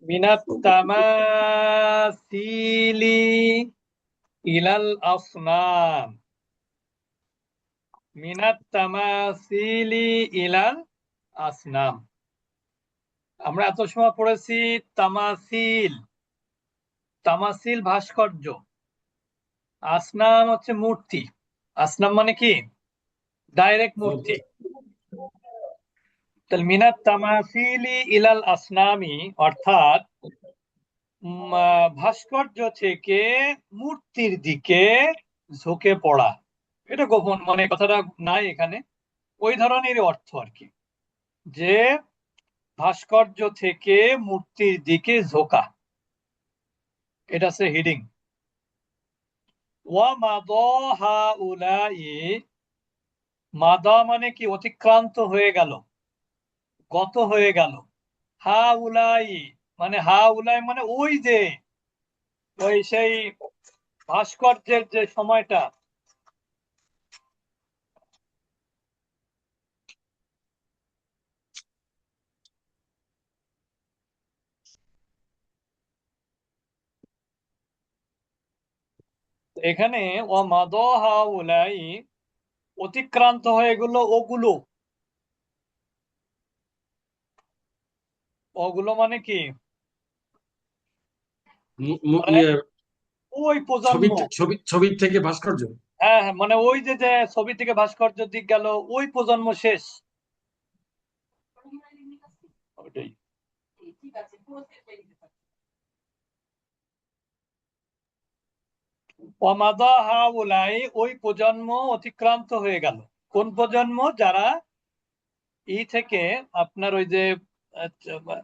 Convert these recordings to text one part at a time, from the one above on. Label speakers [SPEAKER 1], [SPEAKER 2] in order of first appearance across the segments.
[SPEAKER 1] মিনাত তামাসিলি ইলাল আসনাম। মিনাত তামাসিলি ইলাল আসনাম। আমরা এত সময় পড়েছি তামাসিল। তামাসিল ভাস্কর্য, আসনাম হচ্ছে মূর্তি। আসনাম মানে কি? ডাইরেক্ট মূর্তি। তাহলে মিনাত তামাসিলি ইলাল আসনামি অর্থাৎ ভাস্কর্য থেকে মূর্তির দিকে ঝুঁকে পড়া। এটা গোপন, মানে কথাটা নাই এখানে, ওই ধরনের অর্থ আর কি, যে ভাস্কর্য থেকে মূর্তির দিকে ঝোঁকা। এটা হচ্ছে হিডিং। ওয়া মাদা হাউলাই, মাদা মানে কি? অতিক্রান্ত হয়ে গেল, গত হয়ে গেল। হাউলাই মানে, হাউলাই মানে ওই যে, ওই সেই ভাস্কর্যের যে সময়টা। এখানে ও মাদা হাউলাই, অতিক্রান্ত হয়ে গেল ওগুলো। ওগুলো মানে কি? মানে
[SPEAKER 2] ইয়ে,
[SPEAKER 1] ওই প্রজন্ম।
[SPEAKER 2] ছবির থেকে ভাস্কর্য।
[SPEAKER 1] হ্যাঁ হ্যাঁ, মানে ওই যে যে ছবি থেকে ভাস্কর্য দিক গেল, ওই প্রজন্ম শেষ। ওইটাই। অমাদা হাউলাই, ওই প্রজন্ম অতিক্রান্ত হয়ে গেল। কোন প্রজন্ম? যারা থেকে আপনার ওই যে 37।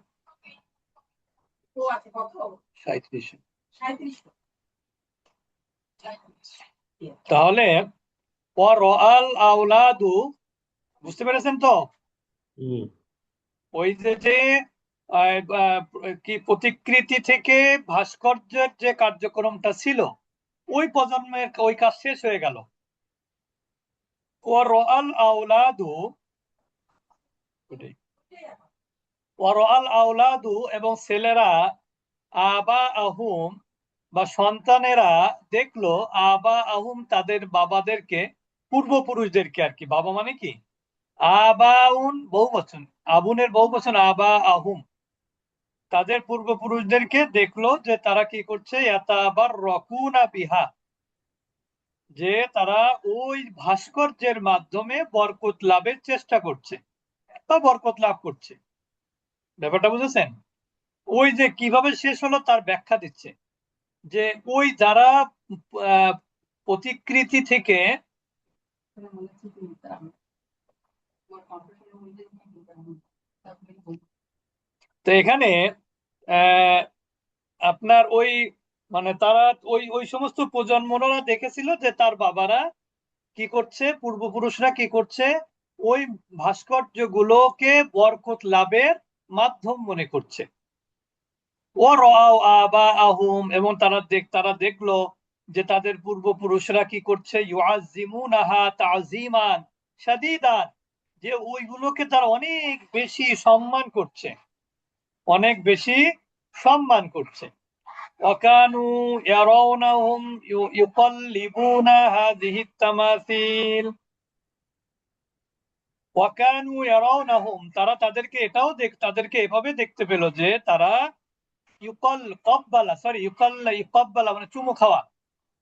[SPEAKER 1] তাহলে আল আউলাদু, বুঝতে পেরেছেন তো?
[SPEAKER 2] হুম।
[SPEAKER 1] ওই যে যে কি প্রতিকৃতি থেকে ভাস্কর্যের যে কার্যক্রমটা ছিল, ওই প্রজন্মের ওই কাজ শেষ হয়ে গেল। আল আউলাদু, আল আউলাদু এবং ছেলেরা, আবা আহুম বা সন্তানেরা দেখলো, আবা আহুম তাদের বাবাদেরকে, পূর্বপুরুষদেরকে আর কি। বাবা মানে কি? আবাউন বহু বচন, আবুনের বহু বচন আবা আহুম। তাদের পূর্বপুরুষদেরকে দেখলো যে তারা কি করছে, আবার রকুনা বিহা, যে তারা ওই ভাস্কর্যের মাধ্যমে বরকত লাভের চেষ্টা করছে বা বরকত লাভ করছে। ব্যাপারটা বুঝেছেন? ওই যে কিভাবে শেষ হলো তার ব্যাখ্যা দিচ্ছে, যে ওই যারা আহ, প্রতিকৃতি থেকে, তো এখানে আহ আপনার ওই, মানে তারা ওই ওই সমস্ত প্রজন্মরা দেখেছিল যে তার বাবারা কি করছে, পূর্বপুরুষরা কি করছে, ওই ভাস্কর্যগুলোকে বরকত লাভের মাধ্যম মনে করছে। ও রাও আবা আহুম, এবং তারা দেখলো যে তাদের পূর্বপুরুষরা কি করছে, ইউআযিমুনাহা তাযীমান শাদীদান, যে ওইগুলোকে তারা অনেক বেশি সম্মান করছে, অনেক বেশি সম্মান করছে। ওয়াকানু ইয়ারাউনাহুম ইউকাল্লিবুনা হাযিহি তামাসিল। ওয়াকানু ইয়ারাউনাহুম, তারা তাদেরকে এটাও তাদেরকে এভাবে দেখতে পেল যে তারা ইউকাব্বালা মানে চুমু খাওয়া।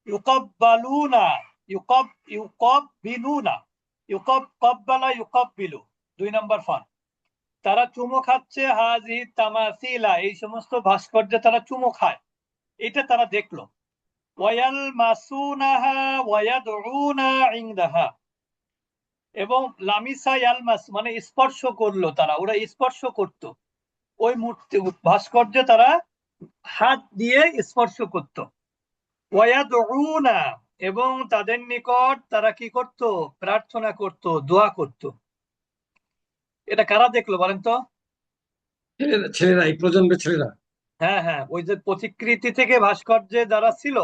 [SPEAKER 1] ইউকাব্বালুনা, ইউকাব্বিলুনা, ইউকাব্বালা ইউকাব্বিলু, 2 নম্বর ফর্ম। তারা চুমু খাচ্ছে হাজি তামাসিলা, এই সমস্ত ভাস্কর্য তারা চুমু খায়, এটা তারা দেখলো। ওয়াল মাসুনাহা ওয়ায়াদউনা ইনদাহা, এবং লামিসা ইয়ালমাস মানে স্পর্শ করলো, তারা ওরা স্পর্শ করত ওই মূর্তি ভাস্কর্যে, তারা হাত দিয়ে স্পর্শ করত। ওয়ায়াদউনা, এবং তাদের নিকট তারা কি করত, প্রার্থনা করত, দোয়া করত। এটা কারা দেখলো বলেন তো?
[SPEAKER 2] ছেলেরা, ছেলেরা, এই প্রজন্মের ছেলেরা।
[SPEAKER 1] হ্যাঁ হ্যাঁ, ওই যে প্রতিকৃতি থেকে ভাস্কর্যে যারা ছিল,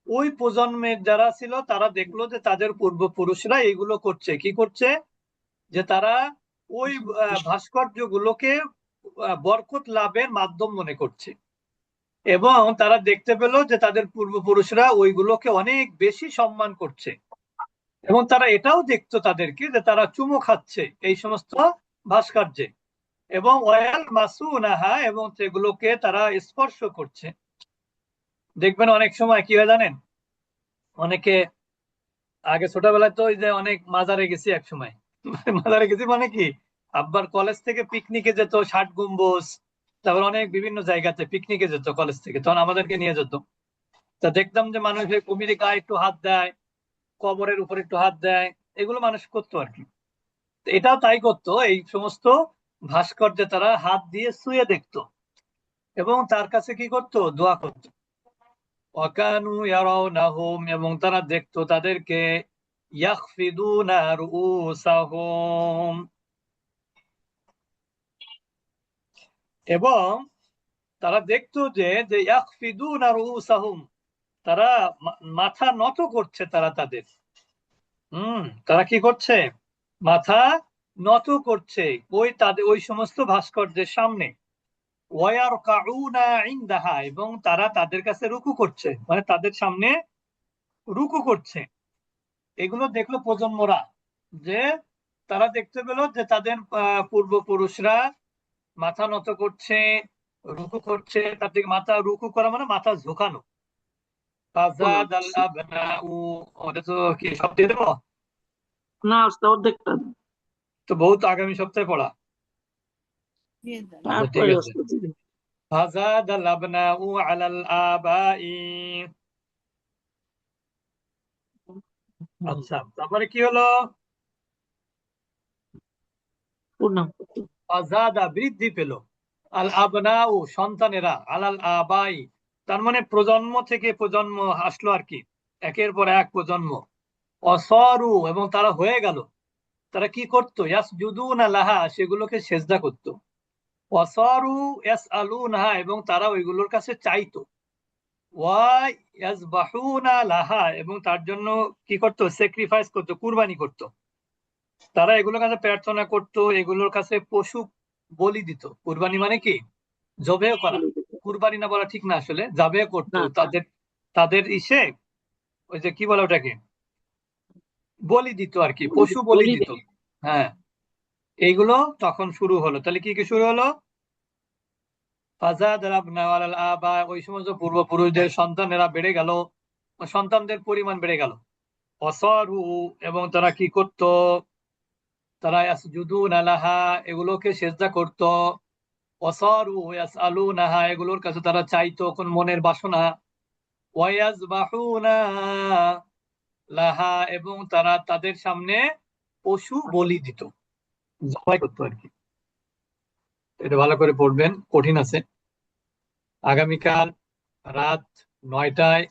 [SPEAKER 1] ওই প্রজন্মের যারা ছিল, তারা দেখলো যে তাদের পূর্বপুরুষরা এইগুলো করছে। কি করছে? যে তারা ওই ভাস্কর্য গুলোকে বরকত লাভের মাধ্যম মনে করছে, এবং তারা দেখতে পেল যে তাদের পূর্বপুরুষরা ওইগুলোকে অনেক বেশি সম্মান করছে, এবং তারা এটাও দেখতো তাদেরকে যে তারা চুমু খাচ্ছে এই সমস্ত ভাস্কর্যে, এবং ওয়াল মাসুনাহা, এবং সেগুলোকে তারা স্পর্শ করছে। দেখবেন অনেক সময় কি হয় জানেন, অনেকে আগে ছোটবেলায় তো ওই যে অনেক মাজারে গেছি এক সময় মাজারে গেছি মানে কি, আব্বার কলেজ থেকে পিকনিকে যেত, 60 গম্বুজ, তারপর অনেক বিভিন্ন জায়গাতে পিকনিকে যেত কলেজ থেকে, তখন আমাদেরকে নিয়ে যেত। তা দেখতাম যে মানুষ এই কুমিরে গায়ে একটু হাত দেয়, কবরের উপর একটু হাত দেয়, এগুলো মানুষ করতো আর কি। তো এটাও তাই করতো, এই সমস্ত ভাস্কর্যে তারা হাত দিয়ে ছুঁয়ে দেখতো, এবং তার কাছে কি করতো, দোয়া করতো। ওয়াকানু ইয়ারাউনাহুম, এবং তারা দেখতো তাদেরকে, ইয়াখফিদুনা রুউসাহুম, এবং তারা দেখতো যে যে ইয়াখফিদুনা রুউসাহুম, তারা মাথা নত করছে, তারা তাদের তারা কি করছে, মাথা নত করছে ওই তাদের ওই সমস্ত ভাস্কর্যের সামনে। ওয়ায়ারকাউনা ইনদাহা, এবং তারা তাদের কাছে রুকু করছে, মানে তাদের সামনে রুকু করছে। এগুলো দেখলো প্রজন্মরা, যে তারা দেখতে পেল যে তাদের পূর্বপুরুষরা মাথা নত করছে, রুকু করছে, তার দিকে মাথা রুকু করা মানে মাথা ঝুঁকানো। ফাজাদ আল আবনাউ, ওটা তো কি সব দিয়ে দেবো?
[SPEAKER 3] না ওস্তাদ, অর্ধেকটা
[SPEAKER 1] তো বহুত আগামী সপ্তাহে পড়া। আচ্ছা ঠিক
[SPEAKER 3] তারপরে
[SPEAKER 1] আছে।
[SPEAKER 3] ওস্তাদ দিবেন।
[SPEAKER 1] ফাজাদ আল আবনাউ আলাল আবাই। আচ্ছা, তারপরে কি হলো,
[SPEAKER 3] পূর্ণাঙ্গ।
[SPEAKER 1] ফাজাদা বৃদ্ধি পেল, আল আবনাউ সন্তানেরা, আলাল আবাই তার মানে প্রজন্ম থেকে প্রজন্ম আসলো আর কি, একের পর এক প্রজন্ম। অসরু, এবং তারা হয়ে গেল, তারা কি করতো, ইয়াসজুদুনা লাহা, সেগুলোকে সেজদা করতো। অসরু ইয়াসআলুনাহা, এবং তারা ওইগুলোর কাছে চাইতো। ওয়া ইয়াজবাহুনা লাহা, এবং তার জন্য কি করতো, স্যাক্রিফাইস করতো, কুরবানি করতো। তারা এগুলোর কাছে প্রার্থনা করতো, এগুলোর কাছে পশু বলি দিত। কুরবানি মানে কি, জবেহ করা। কুরবানি না বলা ঠিক না, আসলে জবেহ করতো
[SPEAKER 3] না
[SPEAKER 1] তাদের, তাদের ইসে, ওই যে কি বলে ওটাকে, বলি দিত আর কি, পশু বলি
[SPEAKER 3] বলি
[SPEAKER 1] দিত।
[SPEAKER 3] দেয়।
[SPEAKER 1] হ্যাঁ, এইগুলো তখন শুরু হলো। তাহলে কি কি শুরু হলো, ফাজাদ আলাবনা আলাল আবা, ওই সমস্ত পূর্বপুরুষদের সন্তানেরা বেড়ে গেল, সন্তানদের পরিমাণ বেড়ে গেল। অসরু, এবং তারা কি করত, তারা ইয়াসজুদুনা লাহা, এগুলোকে সেজদা করত। ওয়াসারু ইয়াসআলুনাহা, এগুলোর কাছে তারা চাইতো কোন মনের বাসনা। ওয়ায়াজবাহুনা লাহা, এবং তারা তাদের সামনে পশু বলি দিত, জবাই করতো আর কি। এটা ভালো করে পড়বেন, কঠিন আছে। আগামীকাল রাত 9টায়